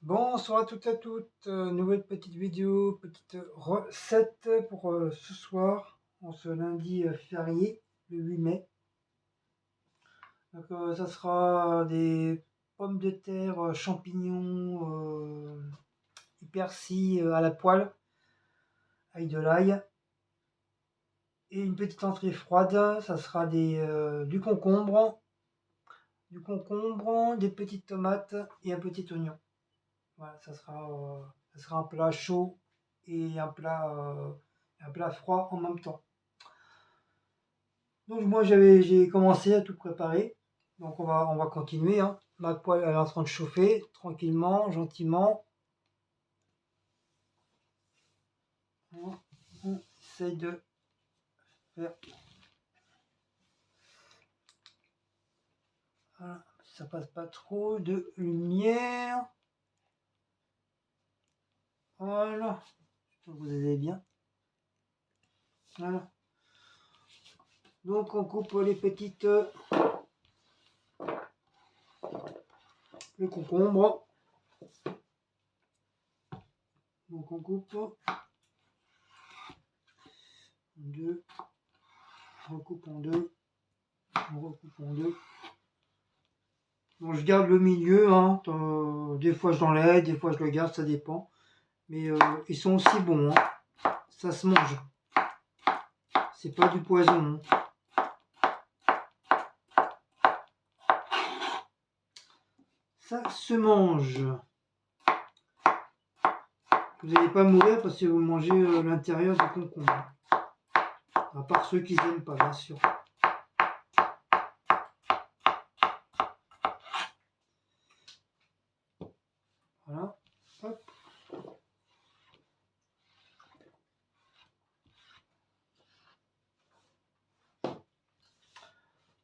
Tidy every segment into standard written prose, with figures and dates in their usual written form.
Bonsoir à toutes et à toutes, nouvelle petite vidéo, petite recette pour ce soir, en ce lundi férié, le 8 mai. Donc ça sera des pommes de terre, champignons, et persil à la poêle, avec de l'ail. Et une petite entrée froide, ça sera du concombre, des petites tomates et un petit oignon. Voilà, ça sera un plat chaud et un plat froid en même temps. Donc moi j'ai commencé à tout préparer. Donc on va continuer, hein. Ma poêle elle est en train de chauffer tranquillement, gentiment. On essaye de faire. Voilà, ça passe pas trop de lumière. Voilà, vous allez bien. Voilà. Donc on coupe le concombre. Donc on coupe en deux, on recoupe en deux, on recoupe en deux. Donc je garde le milieu, hein. Des fois je l'enlève, des fois je le garde, ça dépend. Mais ils sont aussi bons, hein. Ça se mange. C'est pas du poison, hein. Ça se mange. Vous n'allez pas mourir parce que vous mangez l'intérieur du concombre. À part ceux qui n'aiment pas, bien sûr. Voilà. Hop.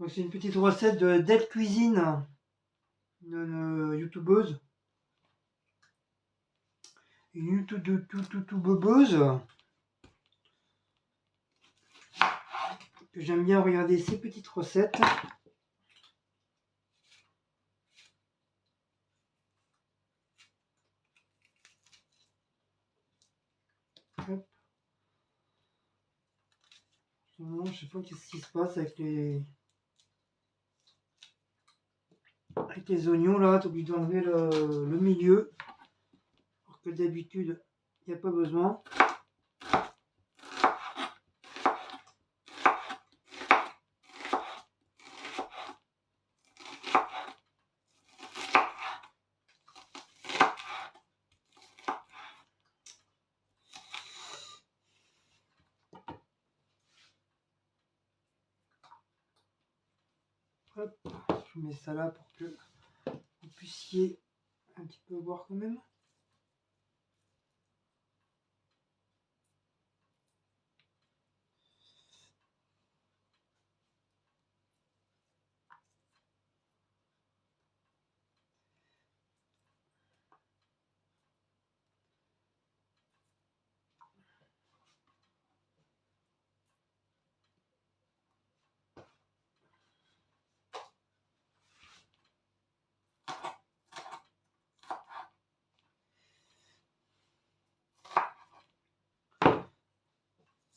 Donc c'est une petite recette de Del Cuisine, une youtubeuse. Une youtubeuse que j'aime bien regarder ses petites recettes. Hop. Je sais pas qu'est-ce qui se passe avec les oignons là, tu oublies d'enlever le milieu. Alors que d'habitude, il n'y a pas besoin. Hop, je mets ça là pour que vous puissiez un petit peu voir quand même.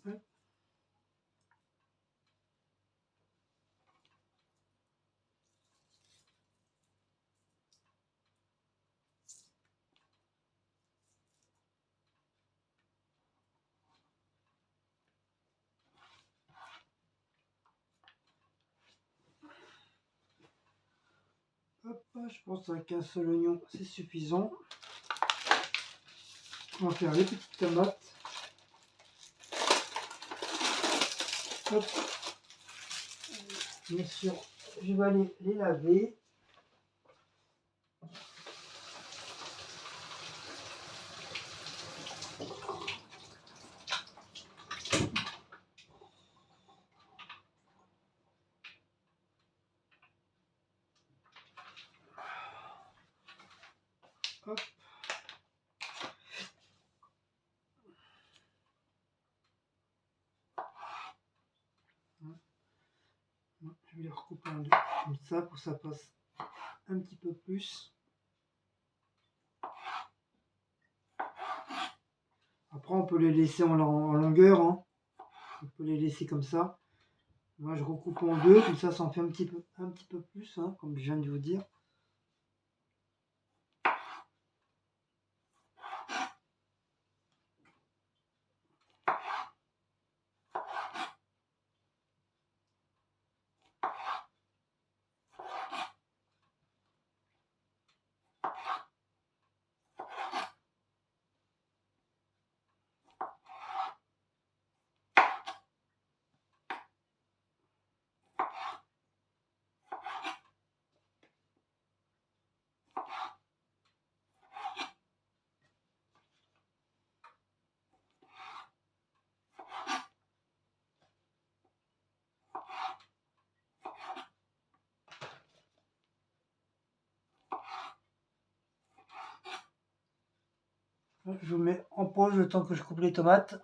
Hop. Hop, je pense qu'un seul oignon c'est suffisant. On va faire les petites tomates. Hop. Bien sûr, je vais aller les laver. Hop. Je vais les recouper en deux, comme ça, pour que ça passe un petit peu plus. Après, on peut les laisser en longueur, hein. On peut les laisser comme ça. Moi, je recoupe en deux, comme ça en fait un petit peu plus, hein, comme je viens de vous dire. Je vous mets en pause le temps que je coupe les tomates.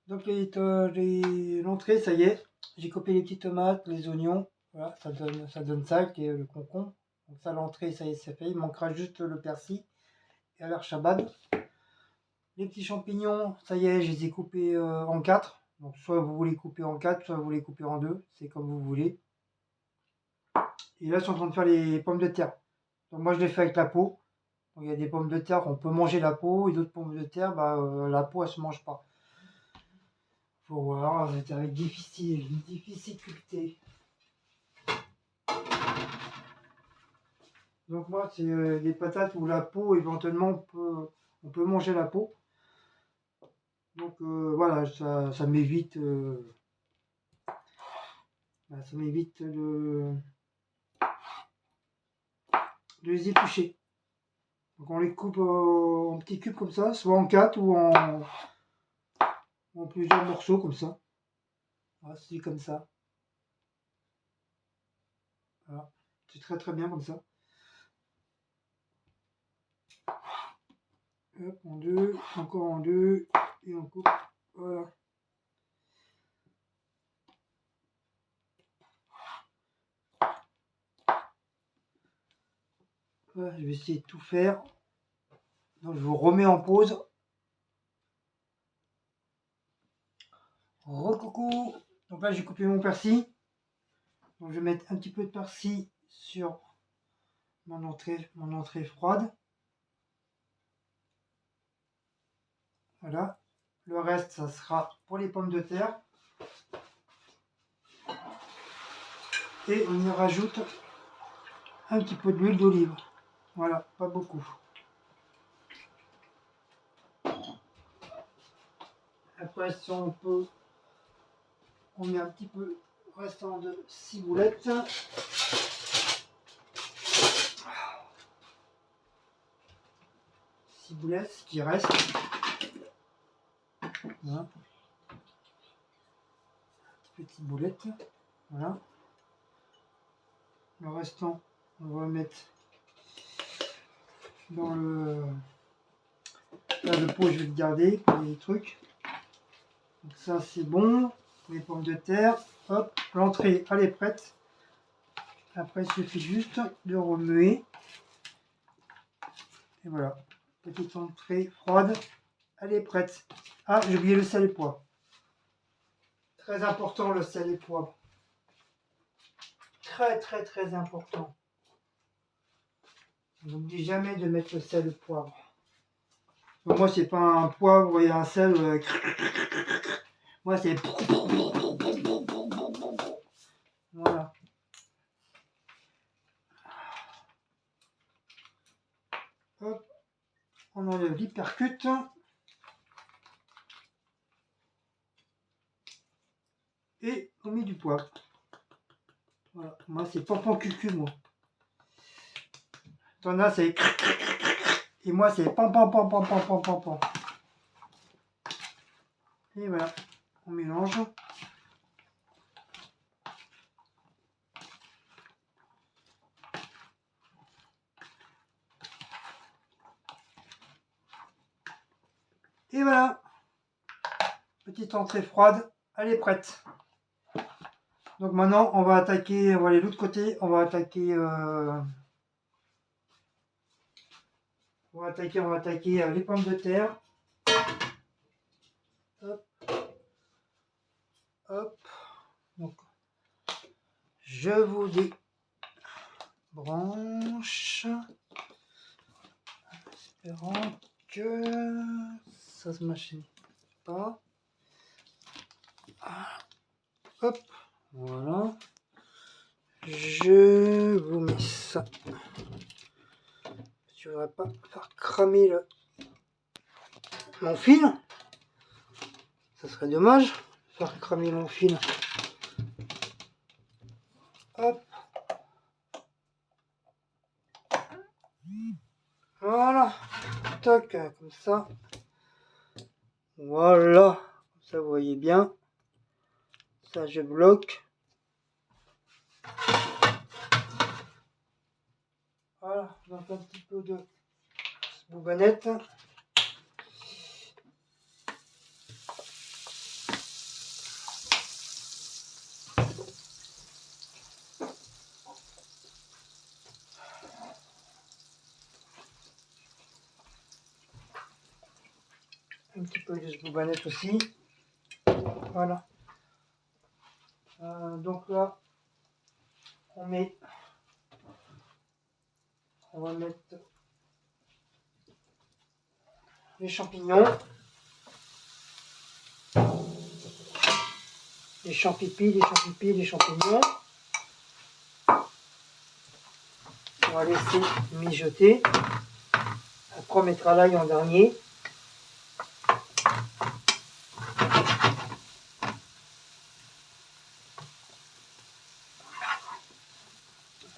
Donc l'entrée, ça y est, j'ai coupé les petites tomates, les oignons, voilà, ça donne ça, et le concombre. Donc ça, l'entrée, ça y est, c'est fait. Il manquera juste le persil et à l'archabad. Les petits champignons, ça y est, je les ai coupés en 4. Donc soit vous les coupez en 4, soit vous les coupez en 2, c'est comme vous voulez. Et là, je suis en train de faire les pommes de terre. Donc moi, je les fais avec la peau. Donc, il y a des pommes de terre, on peut manger la peau, et d'autres pommes de terre, la peau, elle se mange pas. Faut voir, c'est avec difficulté. Donc moi, c'est des patates où la peau, éventuellement, on peut manger la peau. Donc voilà, ça m'évite de les éplucher. Donc on les coupe en petits cubes comme ça, soit en 4 ou en plusieurs morceaux comme ça. Voilà, c'est comme ça. Voilà. C'est très très bien comme ça. Hop, en deux, encore en deux, et on coupe. Voilà. Voilà, je vais essayer de tout faire. Donc je vous remets en pause. Recoucou. Donc là j'ai coupé mon persil. Donc je vais mettre un petit peu de persil sur mon entrée froide. Voilà. Le reste, ça sera pour les pommes de terre. Et on y rajoute un petit peu d'huile d'olive. Voilà, pas beaucoup. Après, si on peut, on met un petit peu restant de ciboulette. Ciboulette, ce qui reste. Voilà. Petite boulette. Voilà. Le restant, on va mettre dans le... Là, le pot, je vais le garder pour les trucs. Donc ça, c'est bon. Les pommes de terre. Hop, l'entrée, elle est prête. Après, il suffit juste de remuer. Et voilà. Petite entrée froide. Elle est prête. Ah, j'ai oublié le sel et poivre. Très important, le sel et poivre. Très, très, très important. N'oublie jamais de mettre le sel et le poivre. Donc moi, c'est pas un poivre et un sel. Moi, c'est... Voilà. Hop. On enlève l'hypercute. Et on met du poivre. Voilà. Moi, c'est pampan cucu, moi. T'en as, c'est... Et moi, c'est pam. Et voilà. On mélange. Et voilà. Petite entrée froide. Elle est prête. Donc maintenant, on va attaquer... On va aller de l'autre côté. On va attaquer... on va attaquer les pommes de terre. Hop. Hop. Donc, je vous débranche. Espérant que ça se machine pas. Hop. Voilà. Je vous mets ça. Je ne voudrais pas faire cramer mon fil. Ça serait dommage. Faire cramer mon fil. Hop. Voilà. Tac, comme ça. Voilà. Comme ça, vous voyez bien. Ça, je bloque. Voilà. Donc, un petit peu de boubanette. Un petit peu de boubanette aussi. Voilà. Donc là, on va mettre les champignons, les champignons. On va laisser mijoter. Après, on mettra l'ail en dernier.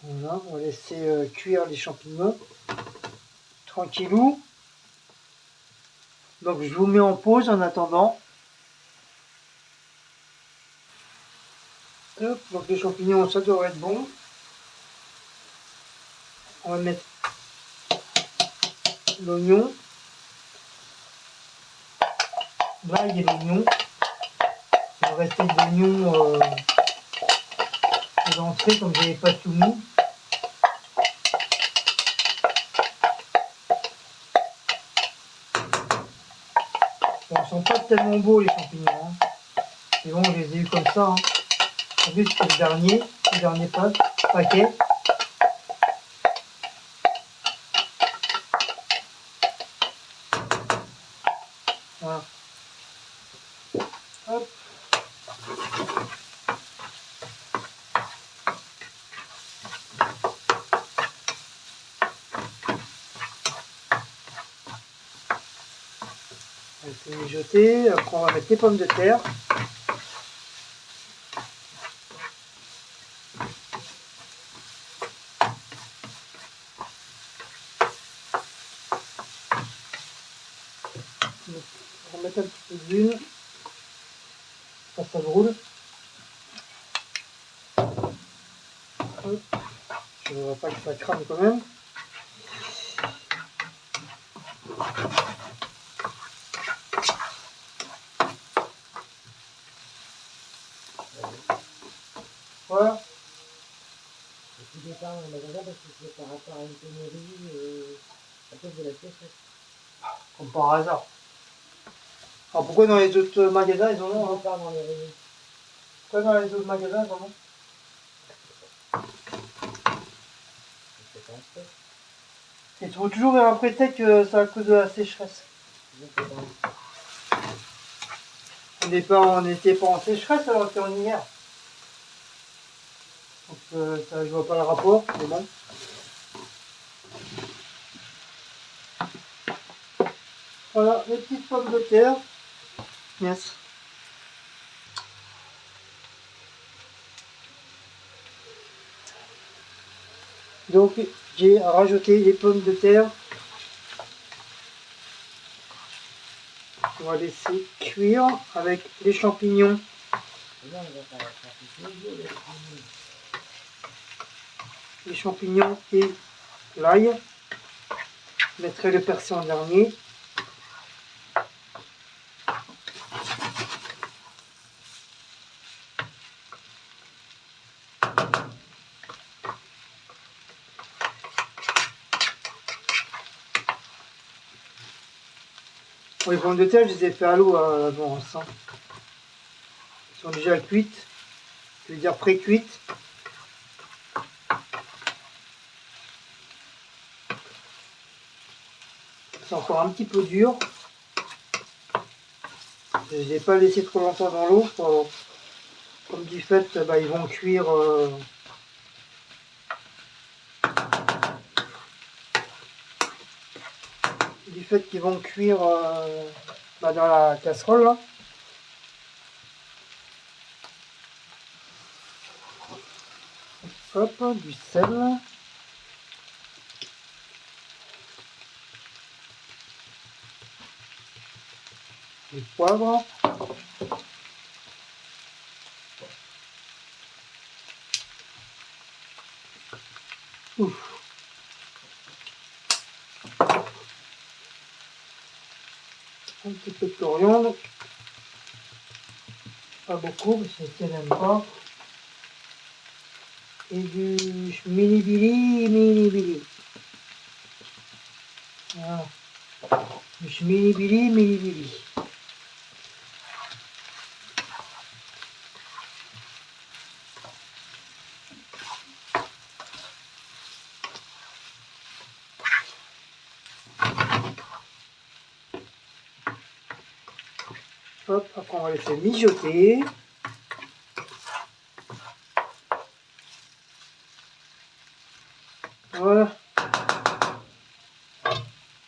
Voilà, on va laisser cuire les champignons. Tranquillou. Donc, je vous mets en pause en attendant. Hop, donc les champignons, ça devrait être bon. On va mettre l'oignon. L'ail et l'oignon. Il va rester de l'oignon d'entrée comme je n'avais pas tout mis. Bon, ils sont pas tellement beaux les champignons. Hein. Mais bon, je les ai eu comme ça. Hein. En plus, c'est le dernier paquet. Voilà. Hop. On va essayer de mijoter. Après, on va mettre les pommes de terre. On va mettre un petit peu d'huile. Ça brûle. Hop. Je ne vois pas que ça crame quand même. Voilà. Tu départ en magasin parce que c'est par rapport à une pénurie à cause de la sécheresse. Comme par hasard. Alors pourquoi dans les autres magasins ils en ont Pas dans les rayons. Pourquoi dans les autres magasins ils en ont C'est pas un fait. Ils trouvent toujours un prétexte que c'est à cause de la sécheresse. Je sais pas. On n'était pas en sécheresse alors qu'on était en hiver. Donc ça, je vois pas le rapport, mais bon. Voilà, les petites pommes de terre. Yes. Donc j'ai rajouté les pommes de terre. On va laisser cuire avec les champignons. Les champignons et l'ail. Je mettrai le persil en dernier. Bon, les pommes de terre, je les ai fait à l'eau à l'avance. Hein. Elles sont déjà cuites. Je veux dire pré-cuites. C'est encore un petit peu dur. Je ne les ai pas laissés trop longtemps dans l'eau. Comme du fait, bah, ils vont cuire. Du fait qu'ils vont cuire bah, dans la casserole. Là. Hop, du sel. Du poivre. Ouf. Un petit peu de coriandre. Pas beaucoup, parce que c'est n'aime pas. Et du mini-bili. Voilà. Du mini-bili. Hop, après on va laisser mijoter. Voilà.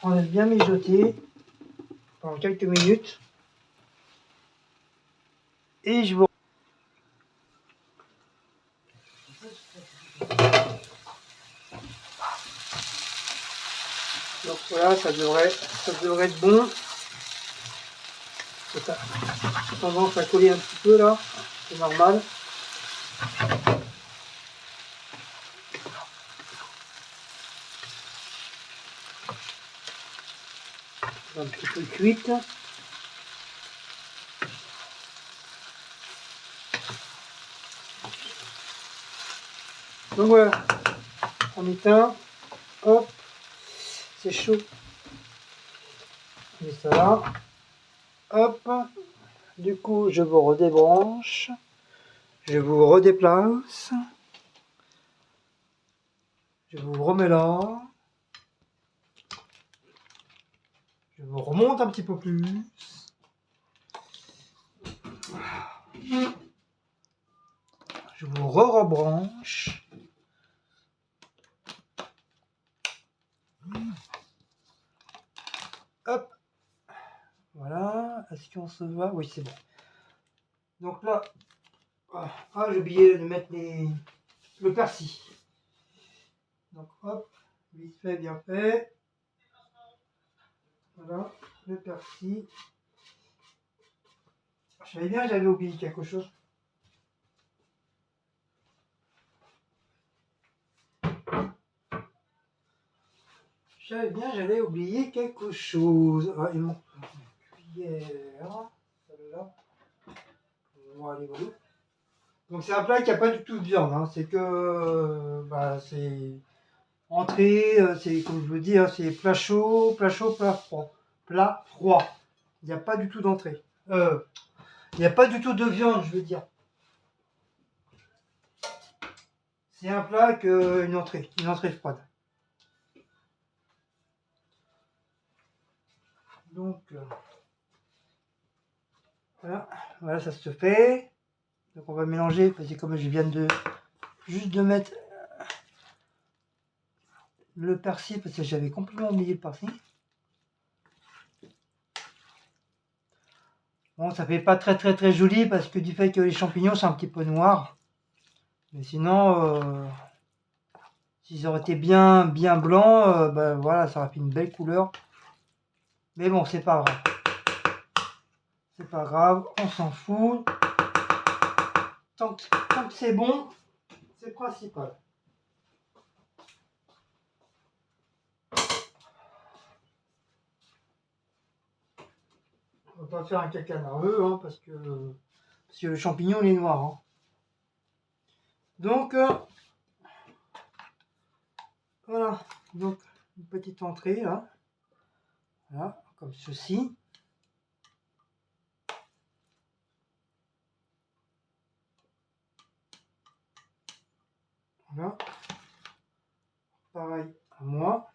On laisse bien mijoter pendant quelques minutes. Et je vous... Donc voilà, ça devrait être bon. Ça a tendance à coller un petit peu là, c'est normal. Un petit peu cuite. Donc voilà, on éteint, hop, c'est chaud. On met ça là, hop, du coup je vous redébranche, je vous redéplace, je vous remets là, je vous remonte un petit peu plus. Je vous rebranche. Hop. Voilà. Est-ce qu'on se voit? Oui, c'est bon. Donc là, j'ai oublié de mettre le persil. Donc hop, vite fait, bien fait. Voilà, le persil. Je savais bien que j'avais oublié quelque chose. Je savais bien que j'allais oublier quelque chose. Ah, il manque une cuillère. Celle-là. Voilà. Donc c'est un plat qui n'a pas du tout de viande. Hein. C'est que c'est entrée, c'est comme je vous dis, hein, c'est plat chaud, plat froid. Plat froid. Il n'y a pas du tout d'entrée. Il n'y a pas du tout de viande, je veux dire. C'est un plat qu'une une entrée froide. Donc voilà, ça se fait. Donc on va mélanger parce que comme je viens de juste de mettre le persil parce que j'avais complètement oublié le persil. Bon, ça fait pas très joli parce que du fait que les champignons sont un petit peu noirs. Mais sinon, s'ils auraient été bien blancs, voilà, ça aurait fait une belle couleur. Mais bon, c'est pas grave. C'est pas grave, on s'en fout. Tant que c'est bon, c'est principal. On va pas faire un caca nerveux, hein, parce que le champignon il est noir. Hein. Donc, voilà. Donc, une petite entrée, là. Voilà, comme ceci. Voilà. Pareil à moi.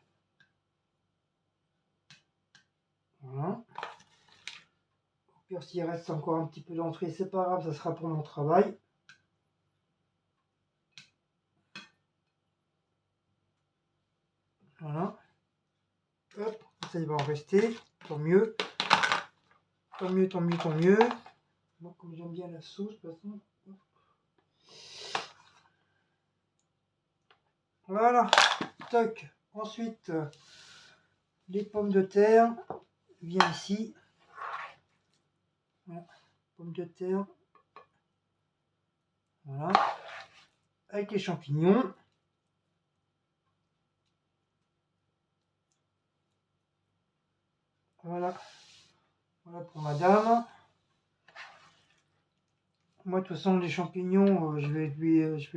Voilà. Au pire, s'il reste encore un petit peu d'entrée, c'est pas grave, ça sera pour mon travail. Voilà. Hop, ça il va en rester. Tant mieux. Tant mieux, tant mieux, tant mieux. Moi, comme j'aime bien la sauce, de toute façon. Voilà. Toc. Ensuite, les pommes de terre. Viens ici. Voilà. Pommes de terre. Voilà. Avec les champignons. Voilà. Voilà pour madame. Moi, de toute façon, les champignons, je vais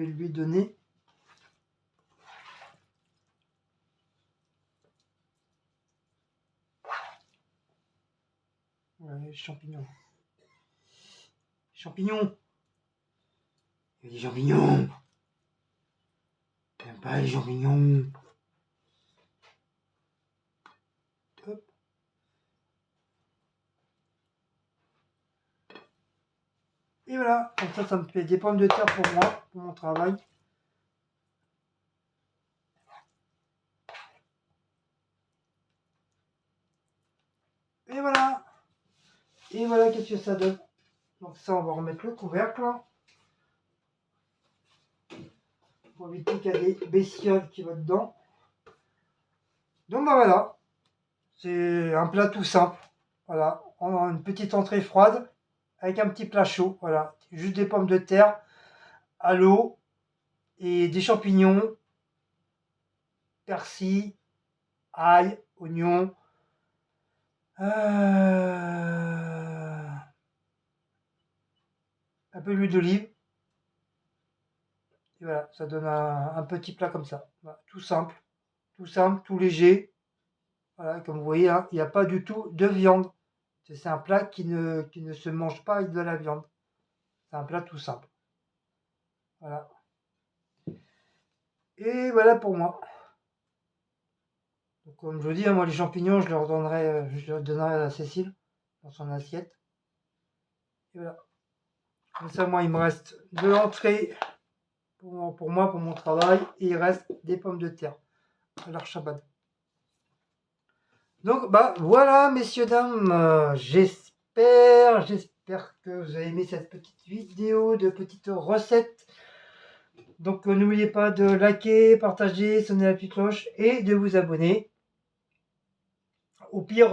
lui donner. Voilà, les champignons. Champignons. Il y a des champignons. J'aime pas les champignons. Hop. Et voilà, comme ça me fait des pommes de terre pour moi, pour mon travail. Et voilà. Et voilà, qu'est-ce que ça donne. Donc ça, on va remettre le couvercle. Pour éviter qu'il y a des bestioles qui vont dedans. Donc bah voilà. C'est un plat tout simple. Voilà. On a une petite entrée froide avec un petit plat chaud. Voilà. Juste des pommes de terre à l'eau et des champignons, persil, ail, oignon. Un peu d'huile d'olive. Et voilà, ça donne un petit plat comme ça. Voilà, tout simple, tout léger. Voilà, comme vous voyez, hein, il n'y a pas du tout de viande. C'est un plat qui ne se mange pas avec de la viande. C'est un plat tout simple. Voilà. Et voilà pour moi. Donc, comme je vous dis, hein, moi les champignons, je leur donnerai à Cécile dans son assiette. Et voilà. Comme ça, moi, il me reste de l'entrée pour moi, pour mon travail. Et il reste des pommes de terre à l'archabad. Donc, bah voilà, messieurs, dames. J'espère que vous avez aimé cette petite vidéo de petites recettes. Donc, n'oubliez pas de liker, partager, sonner la petite cloche et de vous abonner. Au pire,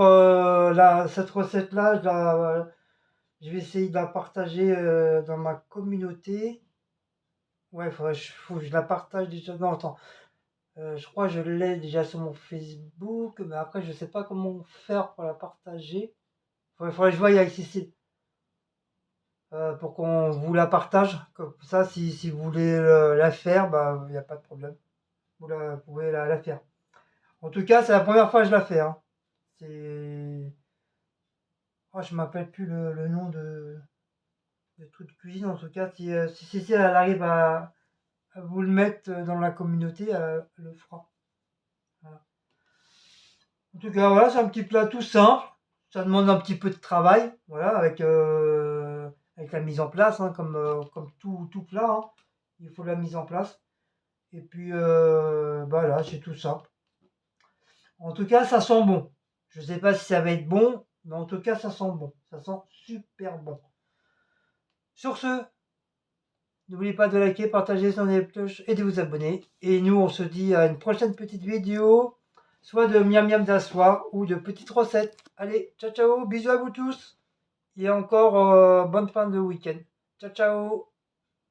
cette recette-là, je vais essayer de la partager dans ma communauté. Ouais, faut que je la partage déjà. Non, attends. Je crois que je l'ai déjà sur mon Facebook, mais après, je sais pas comment faire pour la partager. Faudrait que je voie avec Cécile pour qu'on vous la partage. Comme ça, si vous voulez la faire, bah, il n'y a pas de problème. Vous pouvez la faire. En tout cas, c'est la première fois que je la fais. Hein. C'est. Oh, je m'appelle plus le nom de truc de cuisine. En tout cas, si Cécile elle arrive à vous le mettre dans la communauté, elle le fera. Voilà. En tout cas, voilà, c'est un petit plat tout simple. Ça demande un petit peu de travail, voilà, avec la mise en place, hein, comme tout plat. Hein. Il faut la mise en place. Et puis, voilà, c'est tout simple. En tout cas, ça sent bon. Je ne sais pas si ça va être bon, mais en tout cas, ça sent bon. Ça sent super bon. Sur ce, n'oubliez pas de liker, partager, sonner la cloche et de vous abonner. Et nous, on se dit à une prochaine petite vidéo, soit de miam miam d'asseoir ou de petites recettes. Allez, ciao ciao, bisous à vous tous. Et encore bonne fin de week-end. Ciao ciao.